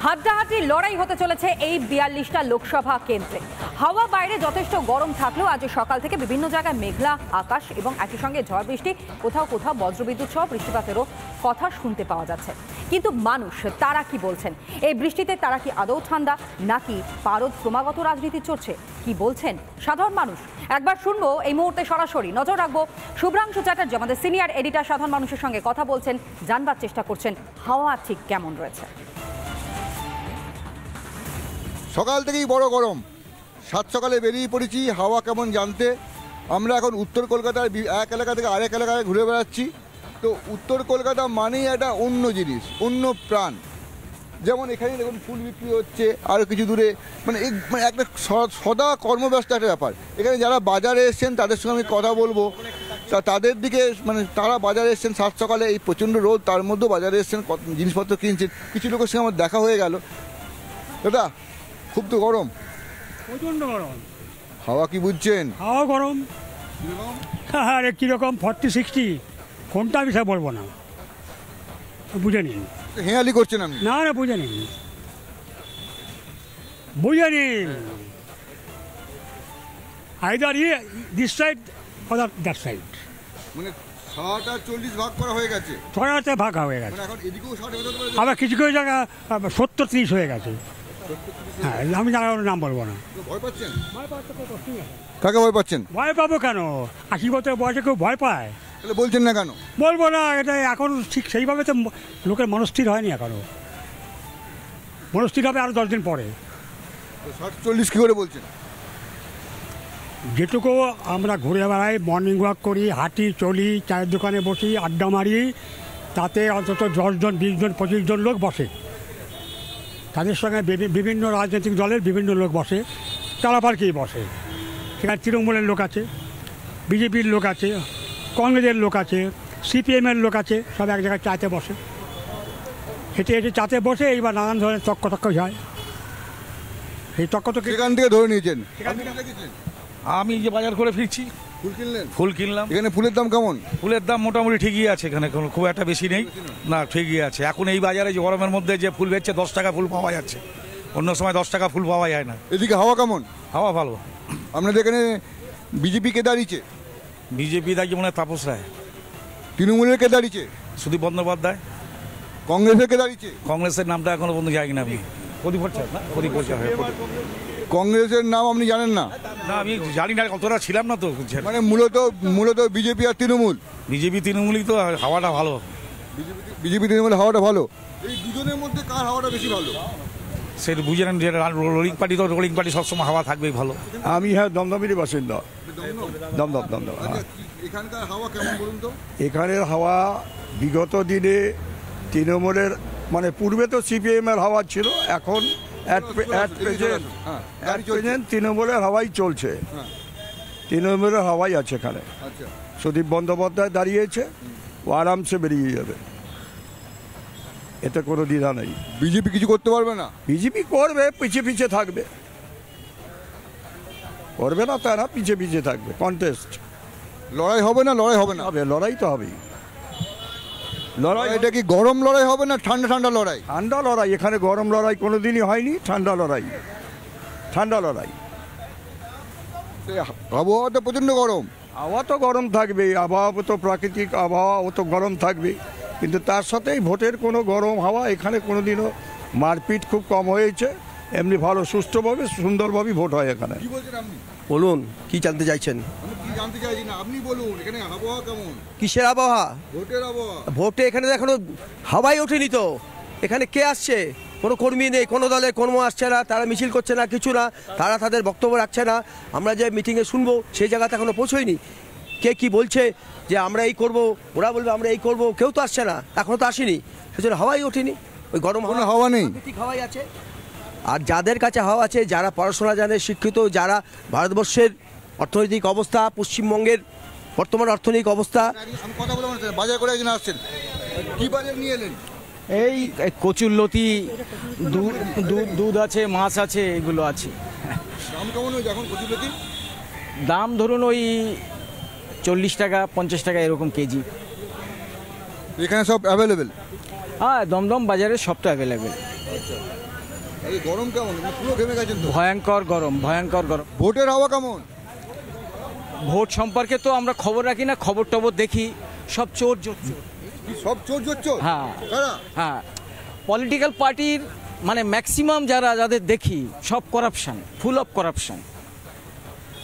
হাড্ডাহাড্ডি লড়াই হতে চলেছে এই ৪২টা লোকসভা কেন্দ্রে। হাওয়া বাইরে যথেষ্ট গরম থাকলেও আজ সকাল থেকে বিভিন্ন জায়গায় মেঘলা আকাশ এবং একই সঙ্গে ঝড় বৃষ্টি, কোথাও কোথাও বজ্রবিদ্যুৎ সহ বৃষ্টিপাতেরও কথা শুনতে পাওয়া যাচ্ছে। কিন্তু মানুষ তারা কি বলছেন? এই বৃষ্টিতে তারা কি আদৌ ঠান্ডা, নাকি পারদ ক্রমাগত রাজনীতি চলছে? কি বলছেন সাধারণ মানুষ? একবার শুনবো এই মুহূর্তে সরাসরি। নজর রাখবো শুভ্রাংশু চ্যাটার্জি আমাদের সিনিয়র এডিটর সাধারণ মানুষের সঙ্গে কথা বলছেন, জানবার চেষ্টা করছেন হাওয়া ঠিক কেমন রয়েছে। সকাল থেকেই বড় গরম, সাত সকালে বেরিয়ে পড়েছি হাওয়া কেমন জানতে। আমরা এখন উত্তর কলকাতার এক এলাকা থেকে আরেক এলাকায় ঘুরে বেড়াচ্ছি। তো উত্তর কলকাতা মানেই একটা অন্য জিনিস, অন্য প্রাণ। যেমন এখানে দেখুন ফুল বিক্রি হচ্ছে, আরও কিছু দূরে মানে একটা সদা কর্মব্যস্ত একটা ব্যাপার। এখানে যারা বাজারে এসছেন তাদের সঙ্গে আমি কথা বলবো, তাদের দিকে মানে তারা বাজারে এসছেন সাত সকালে, এই প্রচণ্ড রোদ, তার মধ্যেও বাজারে এসছেন, জিনিসপত্র কিনছেন। কিছু লোকের সঙ্গে আমার দেখা হয়ে গেল। দাদা খুব তো গরম, প্রচণ্ড গরম। হাওয়া কি বুঝছেন? হাওয়া গরম। আরে কীরকম 40-60 কোনটা আমি সে বলবো না, বুঝে নিন। হেঁয়ালি করছেন আপনি? না না, বুঝে নিন, বুঝে নিন। Either this side other that side. মানে 60 আর 40 ভাগ করা হয়ে গেছে, 6তে ভাগ হয়ে গেছে। এখন এদিকেও 60 হতে পারে, আবার কিছু কিছু জায়গা 70-30 হয়ে গেছে। হ্যাঁ, আমি জায়গার নাম বলবো না। ভয় পাচ্ছেন? কাকে ভয় পাচ্ছেন? ভয় পাবো কেন? 80 বছর বয়সে কেউ ভয় পায়? তাহলে বলছেন না কেন? বলবো না, এটা এখন ঠিক সেইভাবে তো লোকের মনস্থির হয়নি এখনো। মনস্থির হবে আরও 10 দিন পরে। 60-40 কী করে বলছেন? যেটুকু আমরা ঘুরে বেড়াই, মর্নিং ওয়াক করি, হাঁটি, চলি, চায়ের দোকানে বসি, আড্ডা মারি, তাতে অন্তত 10 জন, 20 জন, 25 জন লোক বসে। তাদের সঙ্গে বিভিন্ন রাজনৈতিক দলের বিভিন্ন লোক বসে, তারা পার্কেই বসে। সেখানে তৃণমূলের লোক আছে, বিজেপির লোক আছে, কংগ্রেসের লোক আছে, সিপিএমের লোক আছে, সব এক জায়গায় চাতে বসে। হেঁটে হেঁটে চাতে বসে এইবার নানান ধরনের তক্ক হয়। এই তক্ক এখান থেকে ধরে নিয়েছেন? আমি যে বাজার করে ফিরছি, ফুল কিনলেন? ফুল কিনলাম। এখানে ফুলের দাম কেমন? ফুলের দাম মোটামুটি ঠিকই আছে, এখানে খুব একটা বেশি নেই, না ঠিকই আছে। এখন এই বাজারে যে গরমের মধ্যে যে ফুল বেচছে 10 টাকা ফুল পাওয়া যাচ্ছে, অন্য সময় 10 টাকা ফুল পাওয়া যায় না। এদিকে হাওয়া কেমন? হাওয়া ভালো। আপনাদের এখানে বিজেপি কে দাঁড়িয়েছে? বিজেপি দাঁড়িয়ে মনে হয় তাপস রায়। তৃণমূলের কে দাঁড়িয়েছে? সুদীপ বন্দ্যোপাধ্যায়। কংগ্রেসের কে দাঁড়িয়েছে? কংগ্রেসের নামটা এখনো পর্যন্ত যাই না আমি। প্রদীপ ভট্টাচার্য না? প্রদীপ ভট্টাচার্য। কংগ্রেসের নাম আপনি জানেন না? না, আমি জানি না, অতটা ছিলাম না তো। মানে মূলত বিজেপি আর তৃণমূল। বিজেপি তৃণমূলই তো হাওয়াটা ভালো। বিজেপি তৃণমূল হাওয়াটা ভালো। এই দুজনের মধ্যে কার হাওয়াটা বেশি ভালো? সেটা বুঝে নেন, যে রোলিং পার্টি সবসময় হাওয়া থাকবেই ভালো। আমি দমদমেরই বাসিন্দা। দমদম। এখানকার হাওয়া কেমন বলুন তো? এখানের হাওয়া বিগত দিনে তৃণমূলের মানে পূর্বে তো সিপিএমের হাওয়া ছিল, এখন প্রেজেন্ট তৃণমূলের হাওয়াই চলছে। তৃণমূলের হাওয়াই আছে এখানে। সুদীপ বন্দ্যোপাধ্যায় দাঁড়িয়েছে, ও আরামসে বেরিয়ে যাবে, এতে কোনো দ্বিধা নেই। বিজেপি কিছু করতে পারবে না? বিজেপি করবে, পিছিয়ে থাকবে। করবে না তা না, পিছিয়ে থাকবে। কন্টেস্ট লড়াই হবে না? লড়াই হবে না? হবে, লড়াই তো হবেই। লড়াই এটা কি গরম লড়াই হবে না ঠান্ডা লড়াই? ঠান্ডা লড়াই। এখানে গরম লড়াই কোনোদিনই হয়নি, ঠান্ডা লড়াই। আবহাওয়া তো প্রচণ্ড গরম। আবহাওয়া তো গরম থাকবে, আবহাওয়া তো প্রাকৃতিক আবহাওয়া, ও তো গরম থাকবে। কিন্তু তার সাথেই ভোটের কোনো গরম হাওয়া এখানে কোনোদিনও মারপিট খুব কম হয়েছে। এমনি ভালো সুষ্ঠুভাবে সুন্দরভাবে ভোট হয় এখানে। কি বলছেন আপনি? বলুন, কি জানতে চাইছেন? আমি কি জানতে চাইছি না, আপনি বলুন এখানে আবহাওয়া কেমন? কিসের আবহাওয়া? ভোটের আবহাওয়া। ভোটে এখানে তো এখনো হাওয়াই ওঠেনি তো। এখানে কে আসছে? কোনো কর্মী নেই, কোনো দলের কর্ম আসছে না, তারা মিছিল করছে না, কিছু না, তারা তাদের বক্তব্য রাখছে না। আমরা যে মিটিংয়ে শুনবো সেই জায়গাতে এখনো পৌঁছয়নি। কে কি বলছে যে আমরা এই করব, ওরা বলবে আমরা এই করব, কেউ তো আসছে না, এখনো তো আসেনি। সেজন্য হাওয়াই ওঠেনি। ওই গরম হাওয়া নেই, হাওয়াই আছে। আর যাদের কাছে হাওয়া আছে, যারা পড়াশোনা জানে, শিক্ষিত, যারা ভারতবর্ষের অর্থনৈতিক অবস্থা, পশ্চিমবঙ্গের বর্তমান অর্থনৈতিক অবস্থা। আমি কথা বলবো না, বাজার করে একজন আসছেন, কি বাজার নিয়ে এলেন? এই কচুরলতি, দুধ আছে, মাছ আছে, এগুলো আছে। দাম কেমন হয়েছে এখন কচুরলতি? দাম ধরুন ওই 40 টাকা 50 টাকা এরকম কেজি। এখানে সব অ্যাভেলেবেল? হ্যাঁ, দমদম বাজারে সব তো অ্যাভেলেবেল। এই গরম কেমন? পুরো ঘেমে গেছেন তো। ভয়ঙ্কর গরম, ভয়ঙ্কর গরম। ভোটের হাওয়া কেমন? ভোট সম্পর্কে তো আমরা খবর রাখি না, খবর টবর দেখি, সব চোর চোর চোর। কি সব চোর চোর চোর? হ্যাঁ কারা? হ্যাঁ, পলিটিক্যাল পার্টির মানে ম্যাক্সিমাম যাদের দেখি সব করাপশন, ফুল অফ করাপশন।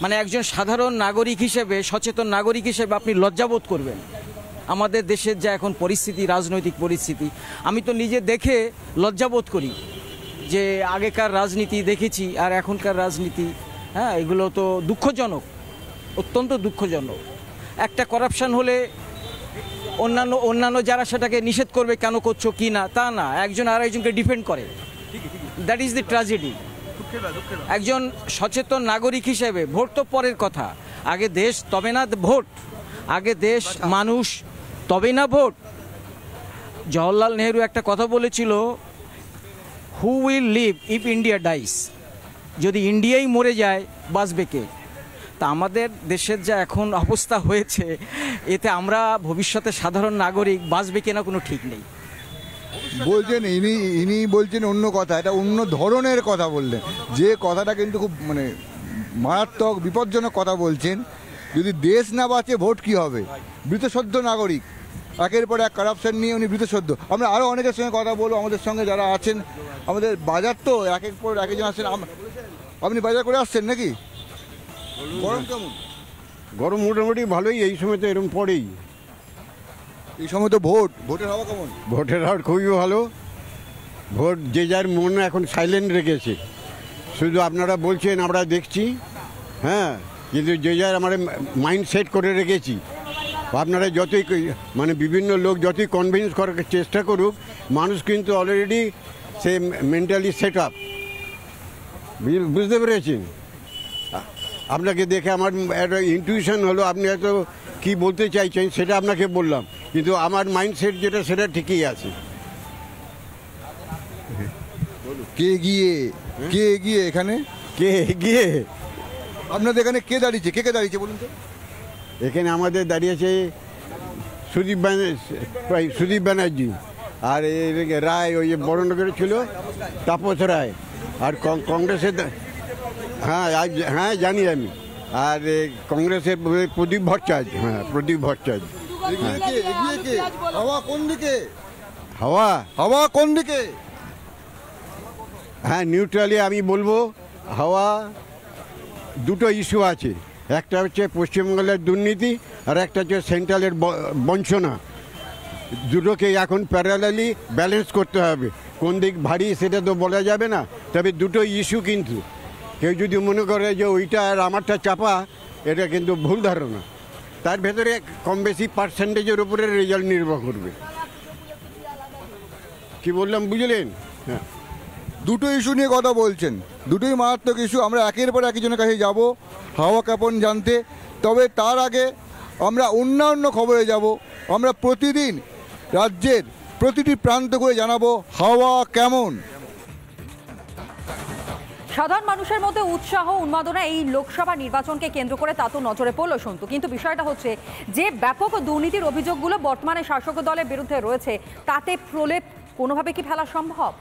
মানে একজন সাধারণ নাগরিক হিসেবে, সচেতন নাগরিক হিসেবে আপনি লজ্জাবোধ করবেন। আমাদের দেশের যা এখন পরিস্থিতি, রাজনৈতিক পরিস্থিতি, আমি তো নিজে দেখে লজ্জাবোধ করি যে আগেকার রাজনীতি দেখেছি আর এখনকার রাজনীতি, হ্যাঁ, এগুলো তো দুঃখজনক, অত্যন্ত দুঃখজনক। একটা করাপশন হলে অন্যান্য যারা সেটাকে নিষেধ করবে, কেন করছো কি না, তা না, একজন আর একজনকে ডিফেন্ড করে। That is the tragedy. একজন সচেতন নাগরিক হিসেবে ভোট তো পরের কথা, আগে দেশ তবে না ভোট, আগে দেশ মানুষ তবে না ভোট। জওহরলাল নেহরু একটা কথা বলেছিল, who will live if India dies, যদি ইন্ডিয়াই মরে যায় বাঁচবে কে? তা আমাদের দেশের যা এখন অবস্থা হয়েছে, এতে আমরা ভবিষ্যতে সাধারণ নাগরিক বাঁচবে কিনা কোনো ঠিক নেই। বলছেন ইনি বলছেন অন্য কথা, এটা অন্য ধরনের কথা বললেন, যে কথাটা কিন্তু খুব মানে মারাত্মক বিপজ্জনক কথা বলছেন। যদি দেশ না বাঁচে ভোট কি হবে? বৃতসদ্য নাগরিক, একের পর এক কারাপশন নিয়ে উনি বৃতসদ্য। আমরা আরও অনেকের সঙ্গে কথা বলবো, আমাদের সঙ্গে যারা আছেন। আমাদের বাজার তো একের পর একজন আসছেন। আপনি বাজার করে আসছেন নাকি? গরম কেমন? গরম মোটামুটি ভালোই, এই সময় তো এরকম পড়েই। এই সময় তো ভোটের হাওয়া কেমন? ভোটের হার খুবই ভালো। ভোট যে যার মন এখন সাইলেন্ট রেখেছে, শুধু আপনারা বলছেন আমরা দেখছি, হ্যাঁ, কিন্তু যে যার আমরা মাইন্ড সেট করে রেখেছি। আপনারা যতই মানে বিভিন্ন লোক যতই কনভিন্স করার চেষ্টা করুক, মানুষ কিন্তু অলরেডি সে মেন্টালি সেট আপ। বুঝতে পেরেছেন? আপনাকে দেখে আমার একটা ইনটিউশন হলো, আপনি হয়তো কী বলতে চাইছেন সেটা আপনাকে বললাম, কিন্তু আমার মাইন্ডসেট যেটা সেটা ঠিকই আছে। কে এগিয়ে এখানে? কে এগিয়ে? আপনাদের এখানে কে দাঁড়িয়েছে বলুন তো? এখানে আমাদের দাঁড়িয়েছে সুদীপ ব্যানার্জি, আর রায় ওই যে বড়নগরে ছিল তাপস রায়, আর কংগ্রেসের হ্যাঁ জানি আমি, আর কংগ্রেসের প্রদীপ ভট্টাচার্য। হ্যাঁ, প্রদীপ ভট্টাচার্য। হাওয়া কোন দিকে? হাওয়া কোন দিকে? হ্যাঁ, নিউট্রালি আমি বলবো, হাওয়া দুটো ইস্যু আছে, একটা হচ্ছে পশ্চিমবঙ্গের দুর্নীতি, আর একটা হচ্ছে সেন্ট্রালের বঞ্চনা। দুটোকে এখন প্যারালালি ব্যালেন্স করতে হবে। কোন দিক ভারী সেটা তো বলা যাবে না, তবে দুটো ইস্যু কিন্তু কেউ যদি মনে করে যে ওইটা আর আমারটা চাপা, এটা কিন্তু ভুল ধারণা। তার ভেতরে কম বেশি পার্সেন্টেজের উপরে রেজাল্ট নির্ভর করবে। কি বললাম বুঝলেন? হ্যাঁ, দুটো ইস্যু নিয়ে কথা বলছেন, দুটোই মারাত্মক ইস্যু। আমরা একের পর একজনের কাছে যাব হাওয়া কেমন জানতে। তবে তার আগে আমরা অন্যান্য খবরে যাব। আমরা প্রতিদিন রাজ্যের প্রতিটি প্রান্ত করে জানাবো হাওয়া কেমন। সাধারণ মানুষের মধ্যে উৎসাহ উন্মাদনা এই লোকসভা নির্বাচনকে কেন্দ্র করে তা তো নজরে পড়লো সন্তু, কিন্তু বিষয়টা হচ্ছে যে ব্যাপক দুর্নীতির অভিযোগগুলো বর্তমানে শাসক দলের বিরুদ্ধে রয়েছে, তাতে প্রলেপ কোনোভাবে কি ফেলা সম্ভব?